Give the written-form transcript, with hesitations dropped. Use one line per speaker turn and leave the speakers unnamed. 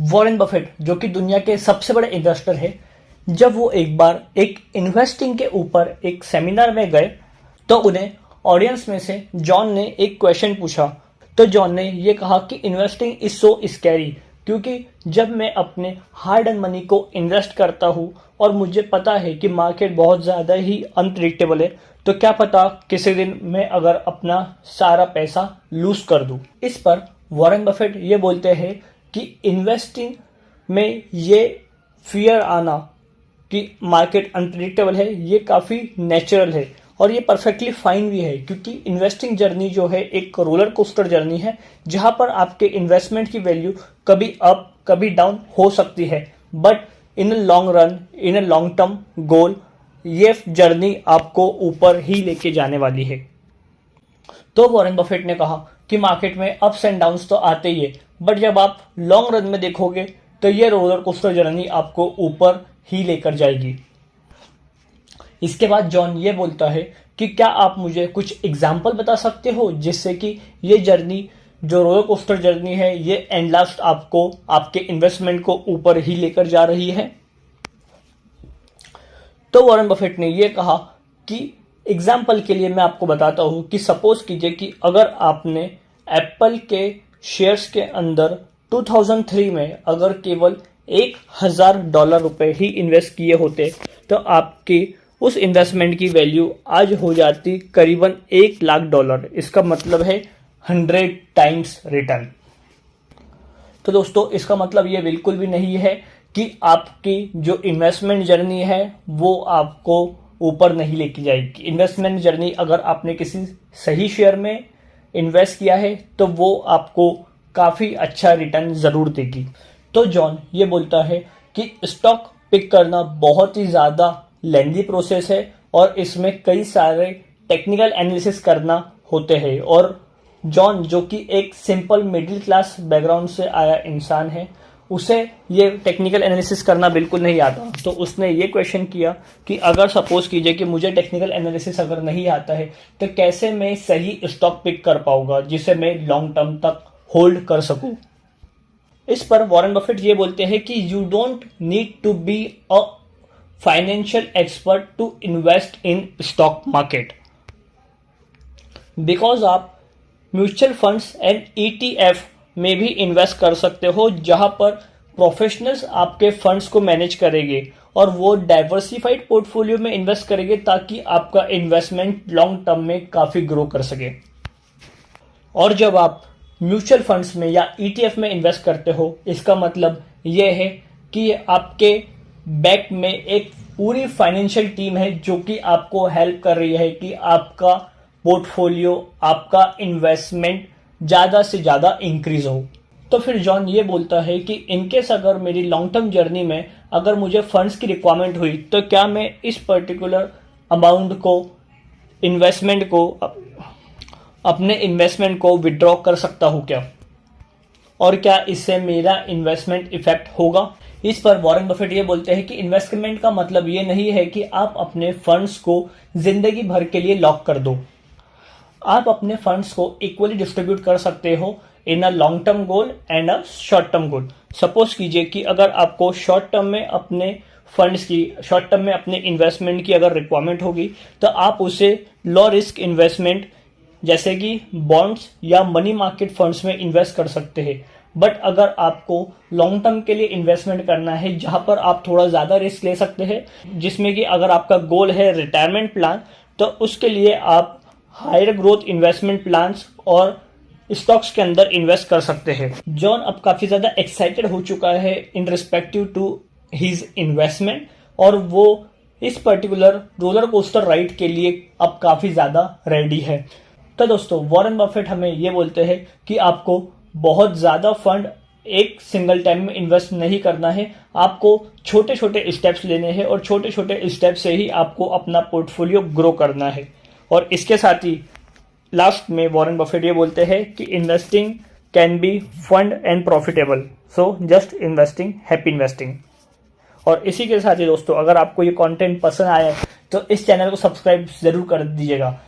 Warren Buffett जो कि दुनिया के सबसे बड़े इन्वेस्टर है, जब वो एक बार एक इन्वेस्टिंग के ऊपर एक सेमिनार में गए तो उन्हें ऑडियंस में से जॉन ने एक क्वेश्चन पूछा। तो जॉन ने ये कहा कि इन्वेस्टिंग इज सो स्कैरी, क्योंकि जब मैं अपने हार्ड एंड मनी को इन्वेस्ट करता हूँ और मुझे पता है कि मार्केट बहुत ज़्यादा ही अनप्रिडिक्टेबल है, तो क्या पता किसी दिन मैं अगर अपना सारा पैसा लूज कर दूँ। इस पर वॉरेन बफेट ये बोलते हैं कि इन्वेस्टिंग में ये फियर आना कि मार्केट अनप्रिडिक्टेबल है, ये काफ़ी नेचुरल है और ये परफेक्टली फाइन भी है, क्योंकि इन्वेस्टिंग जर्नी जो है एक रोलर कोस्टर जर्नी है, जहां पर आपके इन्वेस्टमेंट की वैल्यू कभी अप कभी डाउन हो सकती है, but in a long run, in a long term गोल, ये जर्नी आपको ऊपर ही लेके जाने वाली है। तो वॉरेन बफेट ने कहा कि मार्केट में अप्स एंड डाउन्स तो आते ही है, बट जब आप लॉन्ग रन में देखोगे तो ये रोलर कोस्टर जर्नी आपको ऊपर ही लेकर जाएगी। इसके बाद जॉन ये बोलता है कि क्या आप मुझे कुछ एग्जाम्पल बता सकते हो जिससे कि ये जर्नी जो रोलर कोस्टर जर्नी है ये एंड लास्ट आपको आपके इन्वेस्टमेंट को ऊपर ही लेकर जा रही है। तो वॉरेन बफेट ने ये कहा कि एग्जाम्पल के लिए मैं आपको बताता हूं कि सपोज कीजिए कि अगर आपने एप्पल के शेयर्स के अंदर 2003 में अगर केवल $1,000 ही इन्वेस्ट किए होते तो आपकी उस इन्वेस्टमेंट की वैल्यू आज हो जाती करीबन $1,00,000। इसका मतलब है 100 टाइम्स रिटर्न। तो दोस्तों इसका मतलब ये बिल्कुल भी नहीं है कि आपकी जो इन्वेस्टमेंट जर्नी है वो आपको ऊपर नहीं लेके जाएगी। इन्वेस्टमेंट जर्नी अगर आपने किसी सही शेयर में इन्वेस्ट किया है तो वो आपको काफ़ी अच्छा रिटर्न ज़रूर देगी। तो जॉन ये बोलता है कि स्टॉक पिक करना बहुत ही ज़्यादा लेंदी प्रोसेस है और इसमें कई सारे टेक्निकल एनालिसिस करना होते हैं, और जॉन जो कि एक सिंपल मिडिल क्लास बैकग्राउंड से आया इंसान है, उसे ये टेक्निकल एनालिसिस करना बिल्कुल नहीं आता। तो उसने ये क्वेश्चन किया कि अगर सपोज कीजिए कि मुझे टेक्निकल एनालिसिस अगर नहीं आता है तो कैसे मैं सही स्टॉक पिक कर पाऊंगा जिसे मैं लॉन्ग टर्म तक होल्ड कर सकूं। इस पर वॉरेन बफेट ये बोलते हैं कि you don't need to be a financial expert to invest in stock market, because आप म्यूचुअल फंड्स एंड ETF में भी इन्वेस्ट कर सकते हो, जहां पर प्रोफेशनल्स आपके फंड्स को मैनेज करेंगे और वो डाइवर्सिफाइड पोर्टफोलियो में इन्वेस्ट करेंगे ताकि आपका इन्वेस्टमेंट लॉन्ग टर्म में काफ़ी ग्रो कर सके। और जब आप म्यूचुअल फंड्स में या ETF में इन्वेस्ट करते हो, इसका मतलब ये है कि आपके बैक में एक पूरी फाइनेंशियल टीम है जो कि आपको हेल्प कर रही है कि आपका पोर्टफोलियो, आपका इन्वेस्टमेंट ज़्यादा से ज़्यादा इंक्रीज हो। तो फिर जॉन ये बोलता है कि इनकेस अगर मेरी लॉन्ग टर्म जर्नी में अगर मुझे फंड्स की रिक्वायरमेंट हुई तो क्या मैं इस पर्टिकुलर अमाउंट को इन्वेस्टमेंट को अपने इन्वेस्टमेंट को विड्रॉ कर सकता हूँ क्या, और क्या इससे मेरा इन्वेस्टमेंट इफेक्ट होगा। इस पर वॉरेन बफेट ये बोलते हैं कि इन्वेस्टमेंट का मतलब ये नहीं है कि आप अपने फंड्स को जिंदगी भर के लिए लॉक कर दो। आप अपने फंड्स को इक्वली डिस्ट्रीब्यूट कर सकते हो in a long term goal and a short term goal. Suppose कीजिए कि अगर आपको शॉर्ट टर्म में अपने फंड्स की, शॉर्ट टर्म में अपने इन्वेस्टमेंट की अगर रिक्वायरमेंट होगी तो आप उसे लो रिस्क इन्वेस्टमेंट जैसे कि बॉन्ड्स या मनी मार्केट फंड्स में इन्वेस्ट कर सकते हैं। बट अगर आपको लॉन्ग टर्म के लिए इन्वेस्टमेंट करना है जहां पर आप थोड़ा ज़्यादा रिस्क ले सकते हैं, जिसमें कि अगर आपका गोल है रिटायरमेंट प्लान, तो उसके लिए आप हायर ग्रोथ इन्वेस्टमेंट प्लान्स और स्टॉक्स के अंदर इन्वेस्ट कर सकते हैं। जॉन अब काफ़ी ज़्यादा एक्साइटेड हो चुका है in respective to his investment, और वो इस पर्टिकुलर रोलर कोस्टर राइड के लिए अब काफ़ी ज़्यादा रेडी है। तो दोस्तों वॉरेन बफेट हमें ये बोलते हैं कि आपको बहुत ज़्यादा फंड एक सिंगल टाइम में इन्वेस्ट नहीं करना है, आपको छोटे छोटे स्टेप्स लेने हैं और छोटे छोटे स्टेप से ही आपको अपना पोर्टफोलियो ग्रो करना है। और इसके साथ ही लास्ट में वॉरेन बफेट ये बोलते हैं कि investing can be fund and profitable, so just investing, happy investing. और इसी के साथ ही दोस्तों अगर आपको ये कंटेंट पसंद आया तो इस चैनल को सब्सक्राइब जरूर कर दीजिएगा।